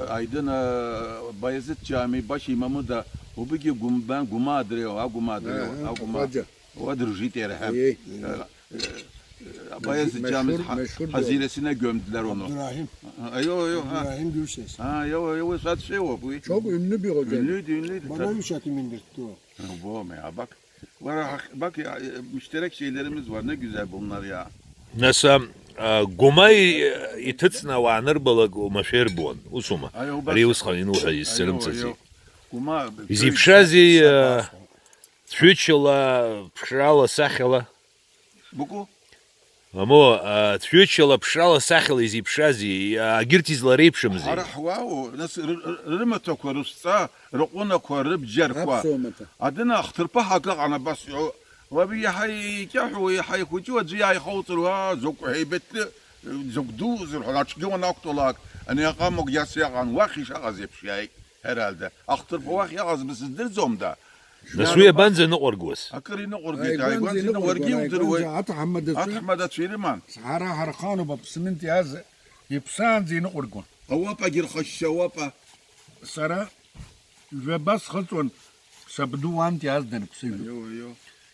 Aydın Bayezid Camii baş imamı da o bir ben Guma adırıyor, Guma. O dirjit yerhem. Bayezid Camii hazinesine gömdüler onu. Abdurrahim. Ayo. Abdurrahim Gürses. Yo saat şey o bu. Çok ünlü bir hoca. Ünlüydü. Bana yumuşatım indirtti o. Bu ya bak. Bak ya müşterek şeylerimiz var. Ne güzel bunlar ya. Nasa Gumay ititsna wa nırbalık o maşerbon usuma. Rius khalinu hayisselim tzi. Guma. Zipşazi tfüçla pşrala sakhla. Buku? Amo tfüçla pşrala sakhla zipşazi agirtizla ripşimzi. Harahwa nasıl rımato korusta rokuna korub jerkwa. Adına ahtırpa hakla ana basıyor. وبي حي كحو حي خوتو زي خوترها زوك هيبتل زوك دوز الحاجة نقطلاك أنا يقام مقياس يقان واخي شغاز يبشي herhalde. Aktır povak yağız mısızdır zomda. Nasuya benze ne orgos. Akırı ne orgit ay benze ne orgiudur ve. Ahmet Çiriman. Sahara harkanu bab simint yaz yipsan zini orgun. Avapa gir khashawapa. Sara ve bas khatun sabdu ant yaz denip silu. Yo.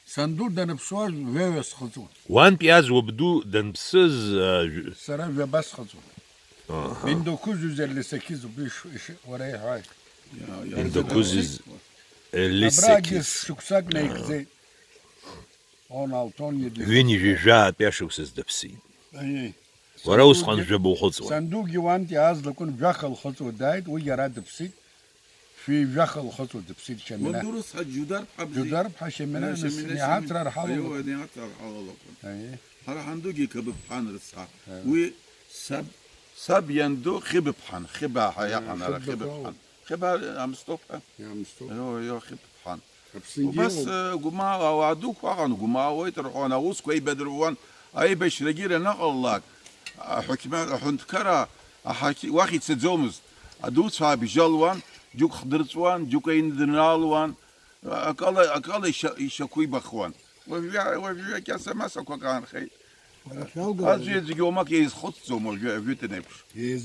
Sandur denip suar ve ves khatun. Wan piyaz wabdu denpsiz Sara ve bas khatun. 1958 bu iş oraya hay. 1958. Şuksak ne kızı 16-17. Vini jija piyashuksiz depsin. Ay. Varaus khan jabu khutwa. Sandur giwant yaz lakun vyakhal khatun dayt ve yara depsi. في جخل خطوة بسيط شمنا. ودرس جدار حبزي. جدار بحشمنا نهات رحالة. أيوة نهات رحالة. أيه. هلا عندوجي كبب حان رسا. وسب يندو خبب حان خبا حيا أنا خبب حان. خبا أمستوفها. أيوة خبب حان. وبس جماعة وعدوك وعن جماعة ويتروحون أوس كوي بدروان أي بشرجير نقلك. حكمة حنتكرا حكي واحد تزومز. أدوس هاي بجلوان. Juk xdırtswan, juk indinalwan, akala şakuy bakwan. Ve kasemasa kokan xey. Az yezi yomak yiz khutsom o vütenepş.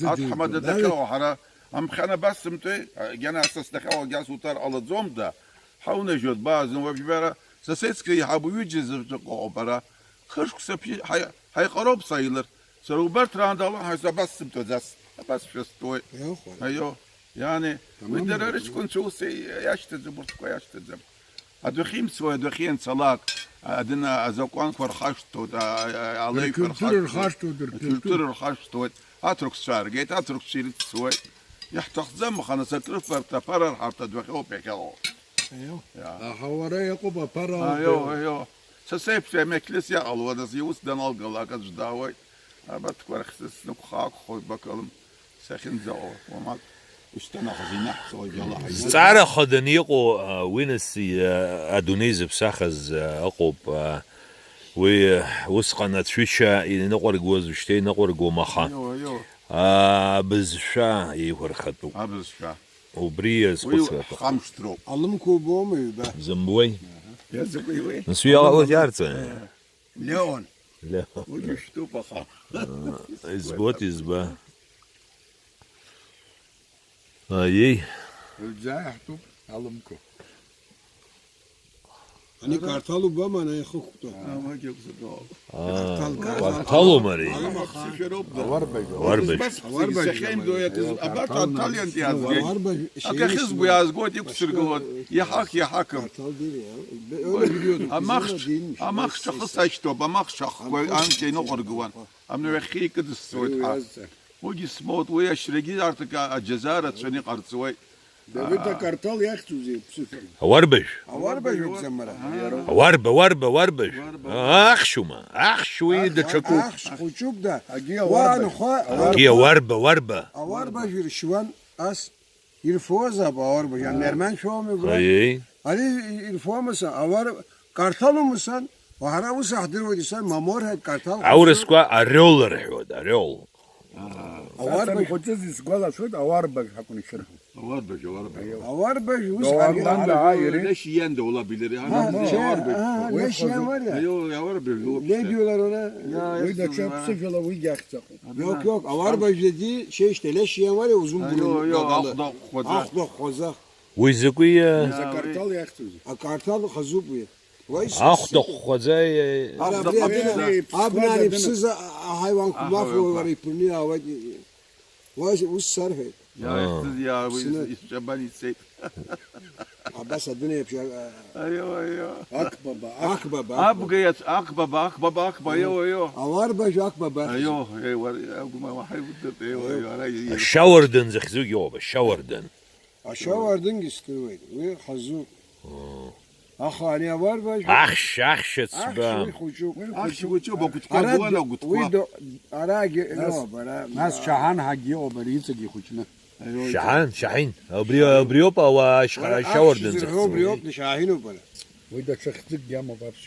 At hamada da o hara am khana basım te gene asas da o gas utar aladzom da. Havne jod bazın ve bibera sasetski habu yücez o para. Kırk sepi hay qarab sayılır. Robert Randall haysa basım te das. Bas festoy. Ayo. Yani ودرارش كنت شو سي يشتز برتقا يشتز أدخيم سوى أدخين صلاك أدنا أزقوان فرخشتو علي فرخشتو كلتور الخشتو أترك سارجيت أترك سيرت سوى يحتخزم خنا سكرف فرتفرر حتى دخيو بيكو أيوه حواري يقوبا فرا أيوه سسيب في مكلس يا الله ده زيوس دان الجلاك أجداوي أبتكور خسس نكخاك خوي بكلم سخن زاو وما Tsara khadaniqo winasi aduniz bsakhaz aqub we usqana tshusha inqorgoz shtey nqorgo makha bizsha yikhatu bizsha obriz khusqa khamstro alım kubomu ba zamboy yazıklı nasuya Allah yartsa leon uçtu bakha izbot izba Ay. Ölcahtu alımko. Hani kartalı bu ama ne hukukta. Ama yoksa Kartalı mari. Var be. Sekhem doya kız abart Antalyan diyaz. Aka kız bu yaz god yuksur god. Ya hakim. Kartal değil ya. Öyle biliyordum. Ama şahıs saçto, ama şah ve anke ne orguvan. Amne ve khik kıdısıydı. وجي سموت ويا شرقي ارتك الجزائر تشني قرصوي دافيد كارتال ياختو زي بصفر وربش وربش وربش اخشوما اخشوي ده تشكو خوشوب ده وان خو هي وربه وربه يرشوان اس يرفوزا باوربه يعني نرمان شو ميقول اي علي يرفومسا اور كارتالو مسان وهرا وسحدر وديسان مامور هاد كارتال اورسكوا اريول رحود اريول أوار بخصوص إسقاط شو أوار بق حكون الشرح Var be, var be. Avar beş yüz Doğandan daha iri. Leş yiyen de olabilir. Yani leş yiyen var ya. Yok ya var be. Yok Ne işte. diyorlar ona? وإذا شاف سجل ويجاك Yok avar beş dediği şey işte leş yiyen var ya uzun Yok burunlu. yok gagalı. akda koca. Akdok kozak. ويزكوي زكرتال يختوز Akartal hazub bu ya. Vay أخدق خزاي Abna nefsiz hayvan kumaf var ipini avat. Vay us sarfe. Ya siz ya bu şaban istek. Abbas adını yapıyor. Ayo ayo. أكبابا Akbaba. Abgayat akbaba yo. Avar beş akbaba. Ayo var ya kuma wahay budat ayo. شاوردن زخزوق يوبا شاوردن Aşağı vardın gistiriyor. Ve hazub. Ahani var beş. أخش أخش تسبام Akşı bu çok bakut kalbuna gut. Ara no bara. ناس شاهان هاجي أو بريتة جي خوشنا شحن شحين أبريوبا وشاوردن Zırhı زخزوق yok şahin o bara. وإذا شختك جامو بابس